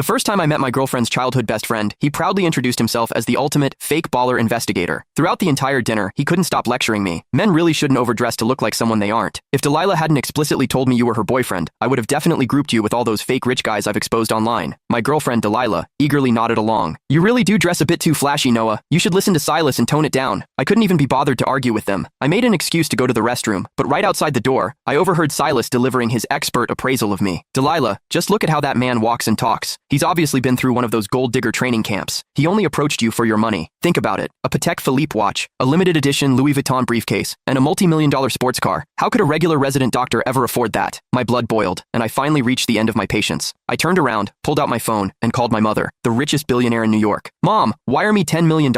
first time I met my girlfriend's childhood best friend, he proudly introduced himself as the ultimate fake baller investigator. Throughout the entire dinner, he couldn't stop lecturing me. Men really shouldn't overdress to look like someone they aren't. If Delilah hadn't explicitly told me you were her boyfriend, I would have definitely grouped you with all those fake rich guys I've exposed online. My girlfriend, Delilah, eagerly nodded along. You really do dress a bit too flashy, Noah. You should listen to Silas and tone it down. I couldn't even be bothered to argue with them. I made an excuse to go to the restroom, but right outside the door, I overheard Silas delivering his expert appraisal of me. Delilah, just look at how that man walks and talks. He's obviously been through one of those gold digger training camps. He only approached you for your money. Think about it. A Patek Philippe watch, a limited edition Louis Vuitton briefcase, and a multi-million-dollar sports car. How could a regular resident doctor ever afford that? My blood boiled, and I finally reached the end of my patience. I turned around, pulled out my phone, and called my mother, the richest billionaire in New York. Mom, wire me $10 million.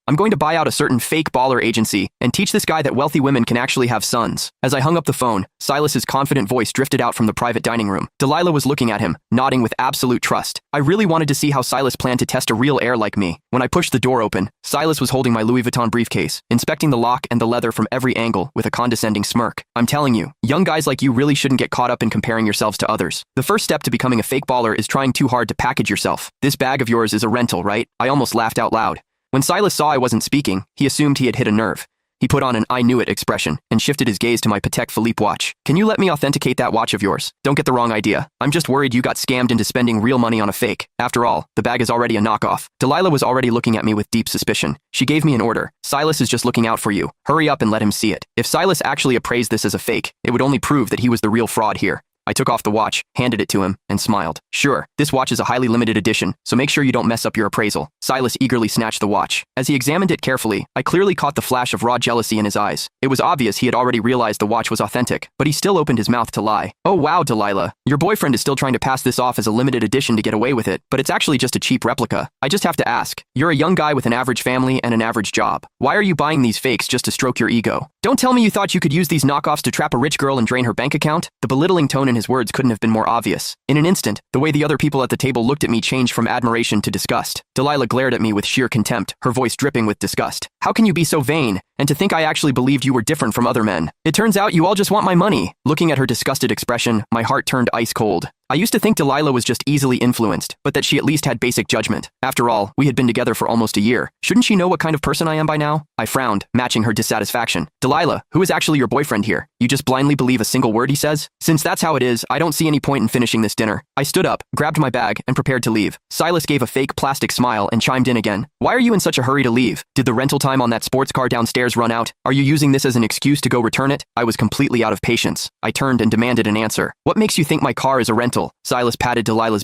I'm going to buy out a certain fake baller agency and teach this guy that wealthy women can actually have sons. As I hung up the phone, Silas's confident voice drifted out from the private dining room. Delilah was looking at him, nodding with absolute trust. I really wanted to see how Silas planned to test a real heir like me. When I pushed the door open, Silas was holding my Louis Vuitton briefcase, inspecting the lock and the leather from every angle with a condescending smirk. I'm telling you, young guys like you really shouldn't get caught up in comparing yourselves to others. The first step to becoming a fake baller is trying too hard to package yourself. This bag of yours is a rental, right? I almost laughed out loud. When Silas saw I wasn't speaking, he assumed he had hit a nerve. He put on an I knew it expression and shifted his gaze to my Patek Philippe watch. Can you let me authenticate that watch of yours? Don't get the wrong idea. I'm just worried you got scammed into spending real money on a fake. After all, the bag is already a knockoff. Delilah was already looking at me with deep suspicion. She gave me an order. Silas is just looking out for you. Hurry up and let him see it. If Silas actually appraised this as a fake, it would only prove that he was the real fraud here. I took off the watch, handed it to him, and smiled. Sure, this watch is a highly limited edition, so make sure you don't mess up your appraisal. Silas eagerly snatched the watch. As he examined it carefully, I clearly caught the flash of raw jealousy in his eyes. It was obvious he had already realized the watch was authentic, but he still opened his mouth to lie. Oh wow, Delilah. Your boyfriend is still trying to pass this off as a limited edition to get away with it, but it's actually just a cheap replica. I just have to ask. You're a young guy with an average family and an average job. Why are you buying these fakes just to stroke your ego? Don't tell me you thought you could use these knockoffs to trap a rich girl and drain her bank account? The belittling tone in his words couldn't have been more obvious. In an instant, the way the other people at the table looked at me changed from admiration to disgust. Delilah glared at me with sheer contempt, her voice dripping with disgust. How can you be so vain? And to think I actually believed you were different from other men. It turns out you all just want my money. Looking at her disgusted expression, my heart turned ice cold. I used to think Delilah was just easily influenced, but that she at least had basic judgment. After all, we had been together for almost a year. Shouldn't she know what kind of person I am by now? I frowned, matching her dissatisfaction. Delilah, who is actually your boyfriend here? You just blindly believe a single word he says? Since that's how it is, I don't see any point in finishing this dinner. I stood up, grabbed my bag, and prepared to leave. Silas gave a fake plastic smile and chimed in again. Why are you in such a hurry to leave? Did the rental time on that sports car downstairs run out? Are you using this as an excuse to go return it? I was completely out of patience. I turned and demanded an answer. What makes you think my car is a rental? Silas patted Delilah's